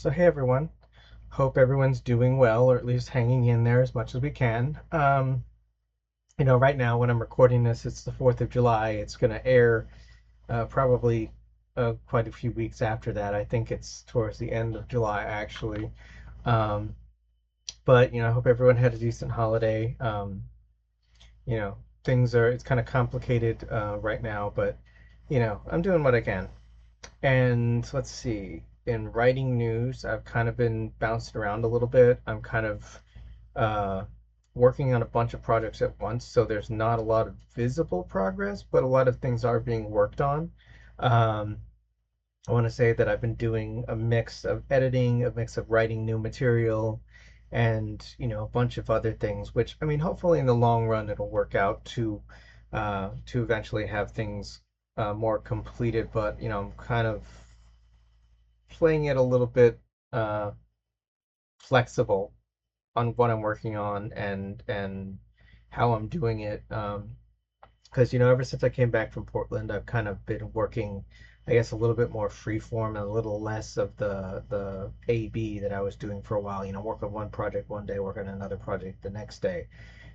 So, hey everyone. Hope everyone's doing well, or at least hanging in there as much as we can. Right now when I'm recording this, it's the 4th of July. It's going to air probably quite a few weeks after that. I think it's towards the end of July, actually. Um, but I hope everyone had a decent holiday. You know, it's kind of complicated right now, but, I'm doing what I can. And let's see, in writing news, I've kind of been bouncing around a little bit. I'm kind of uh, working on a bunch of projects at once, so there's not a lot of visible progress, but a lot of things are being worked on. Um, I want to say that I've been doing a mix of editing, a mix of writing new material, and a bunch of other things. Which I mean, hopefully in the long run, it'll work out to eventually have things more completed. But I'm kind of playing it a little bit uh, flexible on what I'm working on and how I'm doing it. Because ever since I came back from Portland, I've kind of been working, I guess, a little bit more freeform and a little less of the A/B that I was doing for a while. Work on one project one day, work on another project the next day.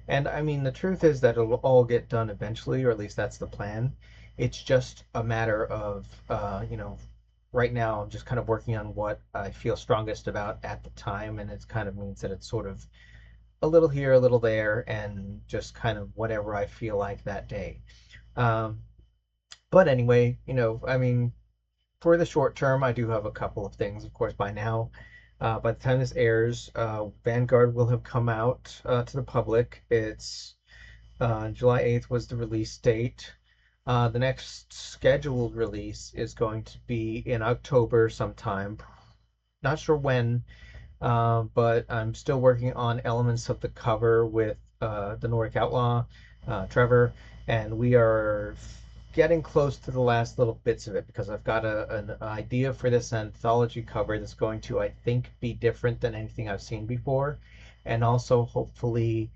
And I mean, the truth is that it'll all get done eventually, or at least that's the plan. It's just a matter of, right now I'm just kind of working on what I feel strongest about at the time, and it kind of means that it's sort of a little here, a little there, and just kind of whatever I feel like that day. Um, but anyway, I mean, for the short term, I do have a couple of things, of course, by now. By the time this airs, Vanguard will have come out to the public. It's July 8th was the release date. The next scheduled release is going to be in October sometime. Not sure when, but I'm still working on elements of the cover with the Nordic Outlaw, Trevor, and we are getting close to the last little bits of it because I've got an idea for this anthology cover that's going to, I think, be different than anything I've seen before, and also hopefully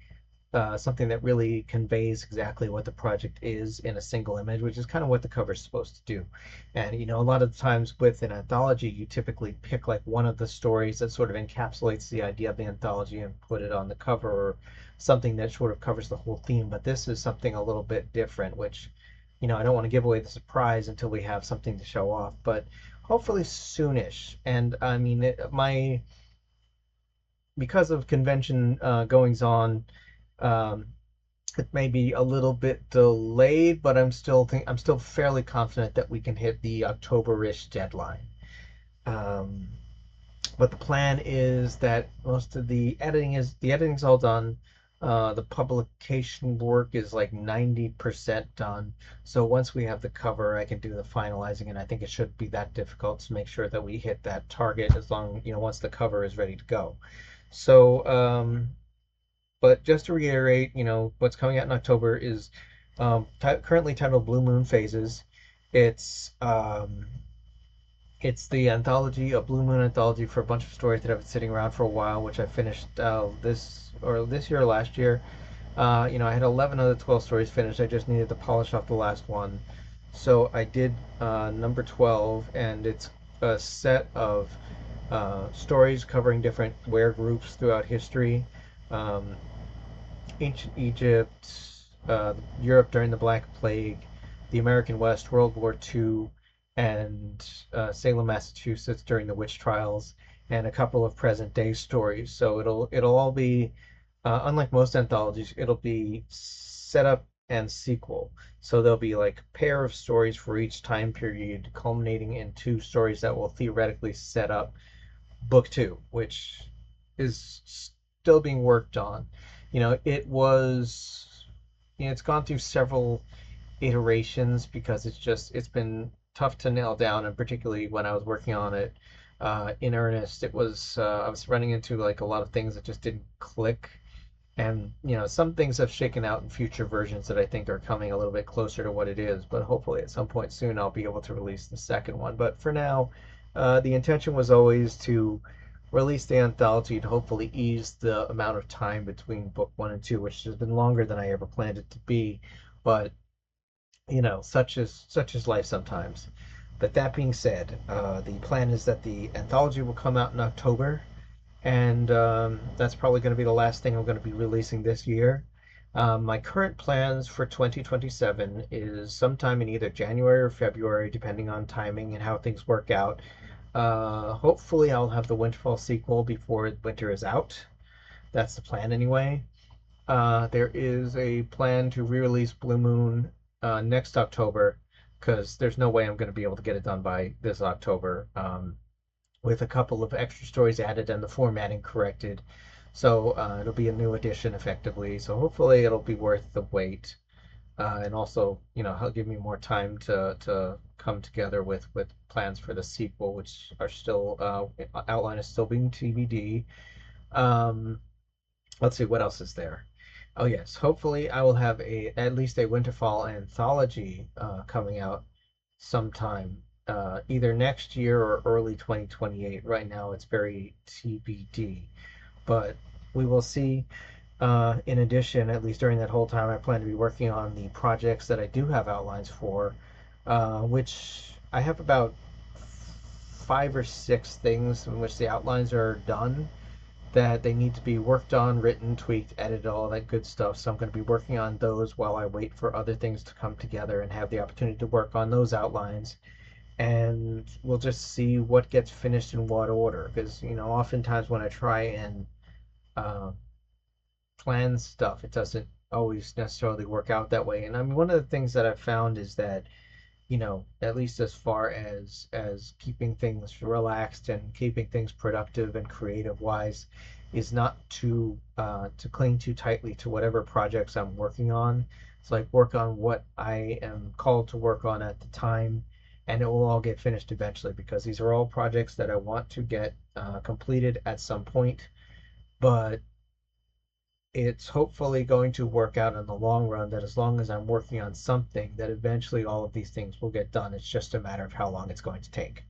something that really conveys exactly what the project is in a single image, which is kind of what the cover is supposed to do. And a lot of the times with an anthology, you typically pick like one of the stories that sort of encapsulates the idea of the anthology and put it on the cover, or something that sort of covers the whole theme. But this is something a little bit different, which I don't want to give away the surprise until we have something to show off, but hopefully soonish. And I mean, my because of convention goings on, um, it may be a little bit delayed, but I'm still fairly confident that we can hit the October-ish deadline. Um, but the plan is that most of the editing's all done. The publication work is like 90% done. So once we have the cover, I can do the finalizing, and I think it should be that difficult to make sure that we hit that target as long, once the cover is ready to go. So, but just to reiterate, what's coming out in October is currently titled Blue Moon Phases. It's um, it's the anthology, a Blue Moon anthology for a bunch of stories that have been sitting around for a while, which I finished this year or last year. I had 11 of the 12 stories finished. I just needed to polish off the last one. So I did number 12, and it's a set of stories covering different were groups throughout history. Um, Ancient Egypt, Europe during the Black Plague, the American West, World War II, and Salem, Massachusetts during the witch trials, and a couple of present day stories. So it'll all be unlike most anthologies. It'll be setup and sequel. So there'll be like a pair of stories for each time period, culminating in two stories that will theoretically set up book two, which is still being worked on. It was, it's gone through several iterations because it's been tough to nail down, and particularly when I was working on it in earnest, I was running into like a lot of things that just didn't click. And some things have shaken out in future versions that I think are coming a little bit closer to what it is, but hopefully at some point soon I'll be able to release the second one. But for now, the intention was always to release the anthology to hopefully ease the amount of time between book one and two, which has been longer than I ever planned it to be. But such is life sometimes. But that being said, the plan is that the anthology will come out in October, and that's probably going to be the last thing I'm going to be releasing this year. My current plans for 2027 is sometime in either January or February, depending on timing and how things work out. Hopefully, I'll have the Winterfall sequel before winter is out. That's the plan anyway. There is a plan to re-release Blue Moon next October, because there's no way I'm going to be able to get it done by this October, with a couple of extra stories added and the formatting corrected. So it'll be a new edition effectively. So hopefully it'll be worth the wait, and also it'll give me more time to come together with plans for the sequel, which are still outline is still being TBD. Um, let's see what else is there. Oh yes, hopefully I will have a at least a Winterfall anthology coming out sometime, either next year or early 2028. Right now it's very TBD, but we will see. In addition, at least during that whole time, I plan to be working on the projects that I do have outlines for, which I have about 5 or 6 things in which the outlines are done, that they need to be worked on, written, tweaked, edited, all that good stuff. So I'm going to be working on those while I wait for other things to come together and have the opportunity to work on those outlines. And we'll just see what gets finished in what order. Because, oftentimes when I try and uh, plan stuff, it doesn't always necessarily work out that way. And I mean, one of the things that I've found is that at least as far as keeping things relaxed and keeping things productive and creative wise, is not to cling too tightly to whatever projects I'm working on. It's like work on what I am called to work on at the time, and it will all get finished eventually, because these are all projects that I want to get completed at some point. But it's hopefully going to work out in the long run that as long as I'm working on something, that eventually all of these things will get done. It's just a matter of how long it's going to take.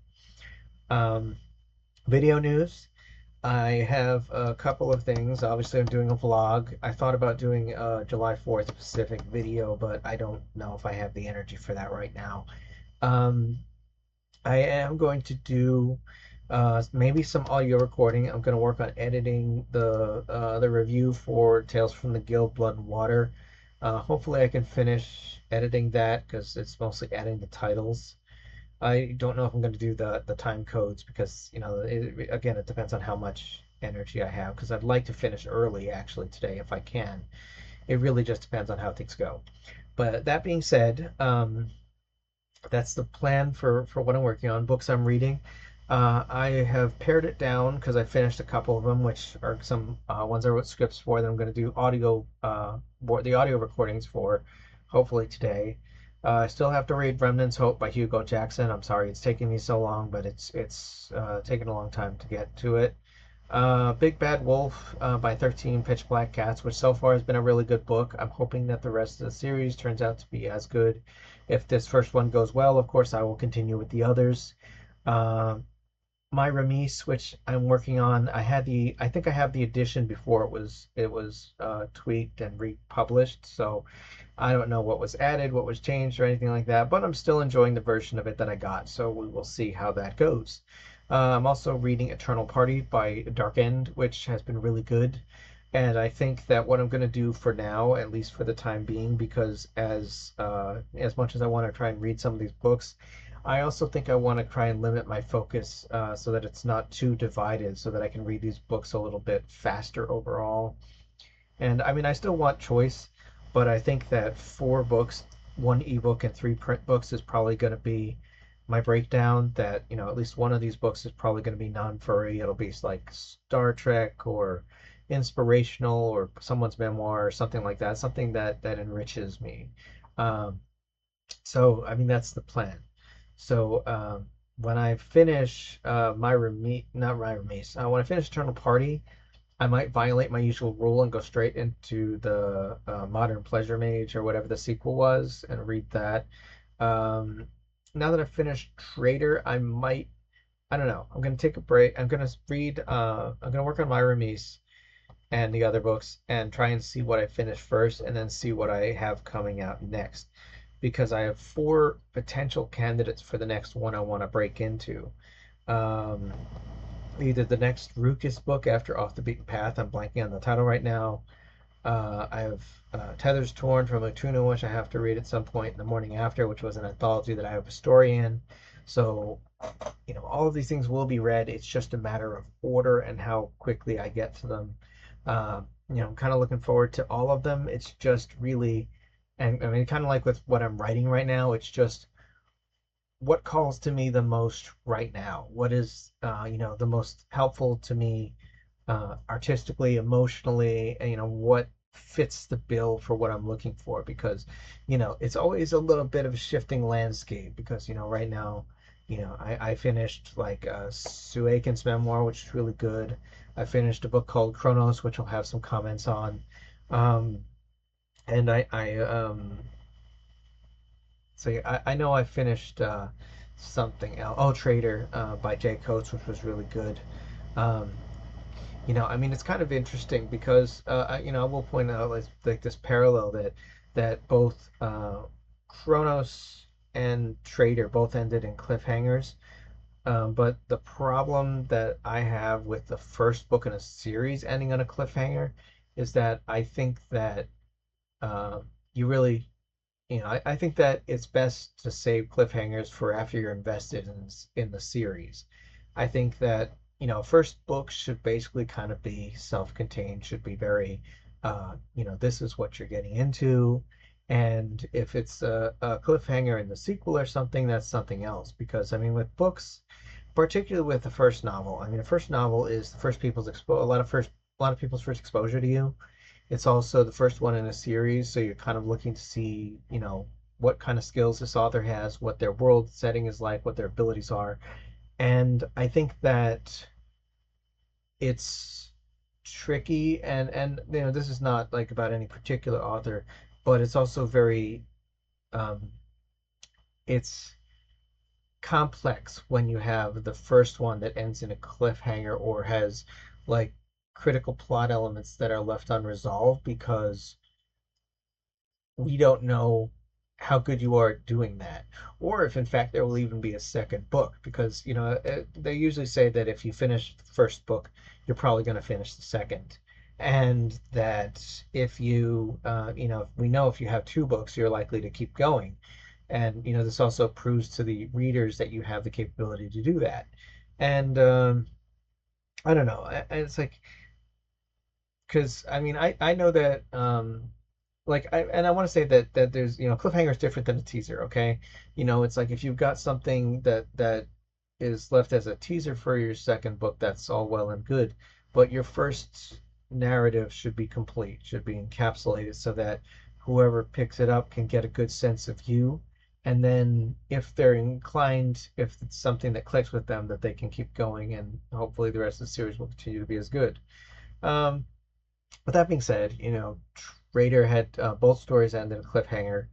Um, Video news. I have a couple of things. Obviously, I'm doing a vlog. I thought about doing a July 4th Pacific video, but I don't know if I have the energy for that right now. Um, I am going to do maybe some audio recording. I'm going to work on editing the review for Tales from the Guild Blood and Water. Hopefully, I can finish editing that, because it's mostly adding the titles. I don't know if I'm going to do the time codes, because again, it depends on how much energy I have. Because I'd like to finish early actually today if I can. It really just depends on how things go. But that being said, that's the plan for what I'm working on. Books I'm reading. I have pared it down because I finished a couple of them, which are some ones I wrote scripts for that I'm going to do the audio recordings for, hopefully today. I still have to read Remnant's Hope by Hugo Jackson. I'm sorry it's taking me so long, but it's taken a long time to get to it. Big Bad Wolf by 13 Pitch Black Cats, which so far has been a really good book. I'm hoping that the rest of the series turns out to be as good. If this first one goes well, of course, I will continue with the others. Uh, My Remise, which I'm working on, I think I have the edition before it was tweaked and republished. So I don't know what was added, what was changed, or anything like that. But I'm still enjoying the version of it that I got. So we will see how that goes. I'm also reading Eternal Party by Dark End, which has been really good. And I think that what I'm going to do for now, at least for the time being, because as much as I want to try and read some of these books, I also think I want to try and limit my focus, so that it's not too divided, so that I can read these books a little bit faster overall. And I mean, I still want choice, but I think that 4 books, 1 ebook, and 3 print books is probably going to be my breakdown. That, at least one of these books is probably going to be non-furry. It'll be like Star Trek or inspirational or someone's memoir or something like that, something that enriches me. Um, so, I mean, that's the plan. So, when I finish not my Remise, when I finish Eternal Party, I might violate my usual rule and go straight into the Modern Pleasure Mage or whatever the sequel was and read that. Um, Now that I've finished Trader, I don't know. I'm gonna take a break. I'm gonna work on my Remise and the other books and try and see what I finish first, and then see what I have coming out next. because I have four potential candidates for the next one I want to break into. Um, Either the next Rukus book after Off the Beaten Path, I'm blanking on the title right now. I have Tethers Torn from Utuna, which I have to read at some point in the morning after, which was an anthology that I have a story in. So, all of these things will be read. It's just a matter of order and how quickly I get to them. I'm kind of looking forward to all of them. It's just really, and I mean, kind of like with what I'm writing right now, it's just what calls to me the most right now. What is, the most helpful to me artistically, emotionally, and, what fits the bill for what I'm looking for. Because, it's always a little bit of a shifting landscape. Because, right now, I finished like Suekin's memoir, which is really good. I finished a book called Chronos, which I'll have some comments on. Um, and I know I finished something else. Oh, Trader by Jay Coates, which was really good. Um, I mean, it's kind of interesting because I will point out like this parallel that both Chronos and Trader both ended in cliffhangers. But the problem that I have with the first book in a series ending on a cliffhanger is that I think that uh, you really, I think that it's best to save cliffhangers for after you're invested in the series. I think that, first books should basically kind of be self-contained, should be very, this is what you're getting into. And if it's a cliffhanger in the sequel or something, that's something else. Because, I mean, with books, particularly with the first novel, I mean, the first novel is the first people's a lot of people's first exposure to you. It's also the first one in a series, so you're kind of looking to see, what kind of skills this author has, what their world setting is like, what their abilities are. And I think that it's tricky, and this is not like about any particular author, but it's also very um it's complex when you have the first one that ends in a cliffhanger or has like critical plot elements that are left unresolved because we don't know how good you are at doing that, or if in fact there will even be a second book. Because they usually say that if you finish the first book, you're probably going to finish the second, and that if we know if you have two books, you're likely to keep going. And this also proves to the readers that you have the capability to do that. And I don't know. It's like, because I mean, I know that I want to say that there's cliffhanger is different than a teaser. Okay, it's like if you've got something that is left as a teaser for your second book, that's all well and good, but your first narrative should be complete, should be encapsulated, so that whoever picks it up can get a good sense of you. And then if they're inclined, if it's something that clicks with them, that they can keep going, and hopefully the rest of the series will continue to be as good. um with that being said, Raider had both stories end in a cliffhanger,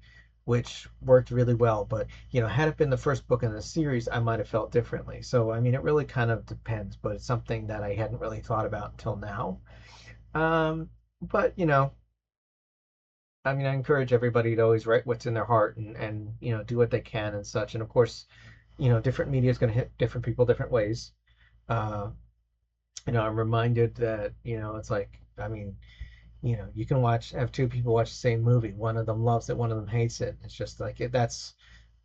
which worked really well. But had it been the first book in the series, I might have felt differently. So I mean, it really kind of depends. But it's something that I hadn't really thought about until now. But I mean, I encourage everybody to always write what's in their heart and do what they can and such. And of course, different media is going to hit different people different ways. Uh, I'm reminded that it's like, I mean, you can have two people watch the same movie. One of them loves it, one of them hates it. It's just like that's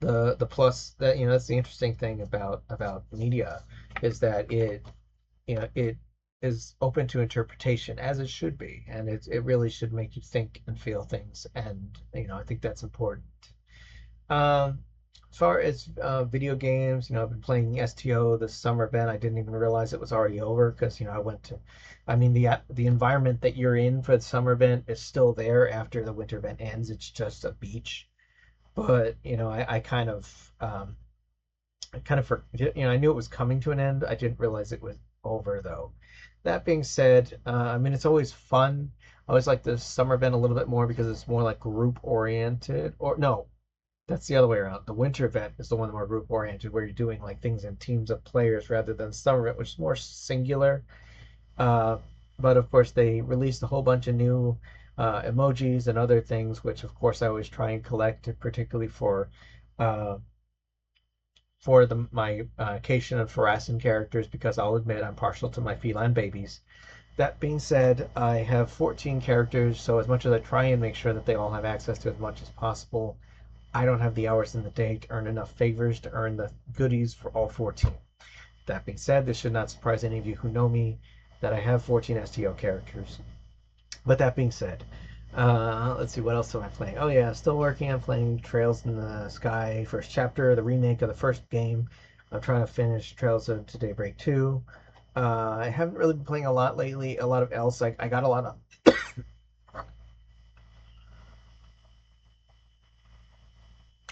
the plus that that's the interesting thing about media, is that it is open to interpretation, as it should be, and it really should make you think and feel things, and I think that's important. um as far as video games, I've been playing STO, the summer event. I didn't even realize it was already over because I went to, I mean, the environment that you're in for the summer event is still there after the winter event ends. It's just a beach. But I kind of I knew it was coming to an end. I didn't realize it was over though. That being said, I mean, it's always fun. I always like the summer event a little bit more because it's more like group oriented. Or no, that's the other way around. The winter event is the one more group oriented, where you're doing like things in teams of players, rather than summer event, which is more singular. Uh, but of course, they released a whole bunch of new emojis and other things, which of course I always try and collect, particularly uh, for my Cation and Pharassan characters, because I'll admit I'm partial to my feline babies. That being said, I have 14 characters, so as much as I try and make sure that they all have access to as much as possible, I don't have the hours in the day to earn enough favors to earn the goodies for all 14. That being said, this should not surprise any of you who know me that I have 14 STO characters. But that being said, let's see, what else am I playing? Oh yeah, still working on playing Trails in the Sky First Chapter, the remake of the first game. I'm trying to finish Trails of Daybreak 2. I haven't really been playing a lot lately. A lot of else. I got a lot of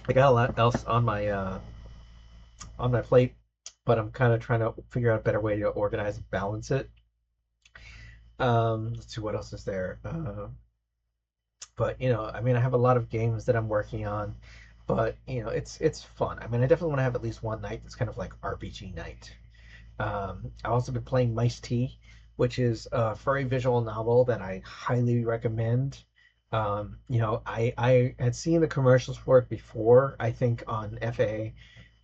I got a lot else on my plate, but I'm kind of trying to figure out a better way to organize and balance it. Let's see what else is there. But I mean, I have a lot of games that I'm working on, but it's fun. I mean, I definitely want to have at least one night that's kind of like RPG night. I've also been playing Mice T, which is a furry visual novel that I highly recommend. I had seen the commercials for it before, I think on FA,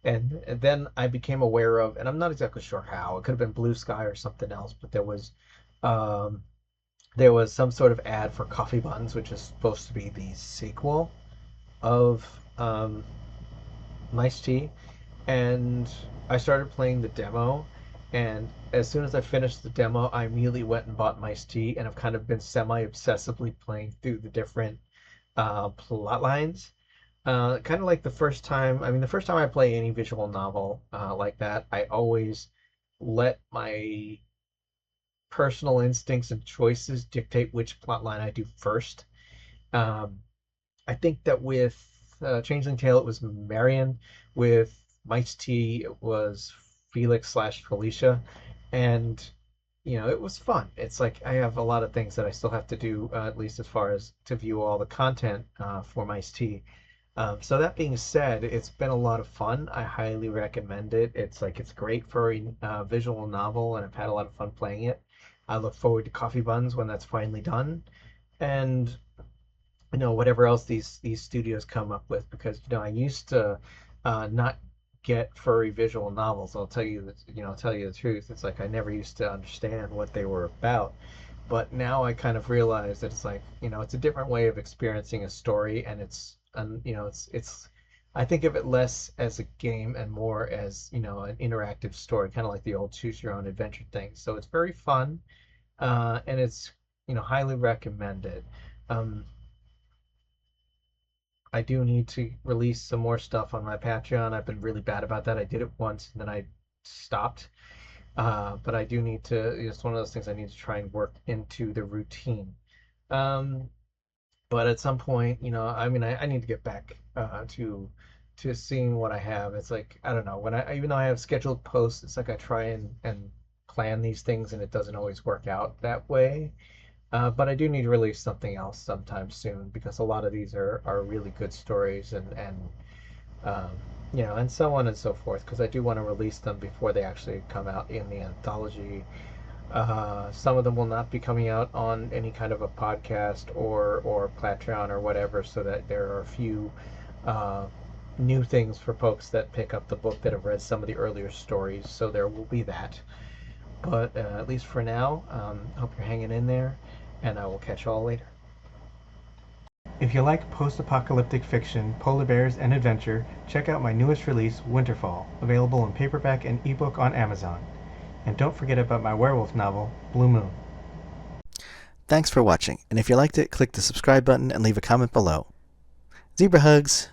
and then I became aware of, and I'm not exactly sure how. It could have been Blue Sky or something else, but um, there was some sort of ad for Coffee Buns, which is supposed to be the sequel of Mice T, and I started playing the demo. And as soon as I finished the demo, I immediately went and bought Mice T, and I've kind of been semi-obsessively playing through the different plot lines. Kind of like the first time. I mean, the first time I play any visual novel like that, I always let my personal instincts and choices dictate which plot line I do first. Um, I think that with Changeling Tale, it was Marion. With Mice T, it was Felix slash Felicia, and it was fun. It's like I have a lot of things that I still have to do, at least as far as to view all the content for Mice T. So that being said, it's been a lot of fun. I highly recommend it. It's great for a visual novel, and I've had a lot of fun playing it. I look forward to Coffee Buns when that's finally done, and whatever else these studios come up with, because I used to not get furry visual novels. I'll tell you that I'll tell you the truth. It's like I never used to understand what they were about, but now I kind of realize that it's like it's a different way of experiencing a story, and it's I think of it less as a game and more as an interactive story, kind of like the old choose your own adventure thing. So it's very fun, and it's highly recommended. Um, I do need to release some more stuff on my Patreon. I've been really bad about that. I did it once and then I stopped. But I do need to, it's one of those things I need to try and work into the routine. Um, but at some point, I mean, I need to get back to seeing what I have. It's like, I don't know, even though I have scheduled posts, it's like I try and plan these things and it doesn't always work out that way. But I do need to release something else sometime soon, because a lot of these are really good stories, and um, and so on and so forth, because I do want to release them before they actually come out in the anthology. Some of them will not be coming out on any kind of a podcast or Patreon or whatever, so that there are a few uh, new things for folks that pick up the book that have read some of the earlier stories. So there will be that. But at least for now, hope you're hanging in there, and I will catch you all later. If you like post-apocalyptic fiction, polar bears, and adventure, check out my newest release, Winterfall, available in paperback and ebook on Amazon. And don't forget about my werewolf novel, Blue Moon. Thanks for watching, and if you liked it, click the subscribe button and leave a comment below. Zebra hugs!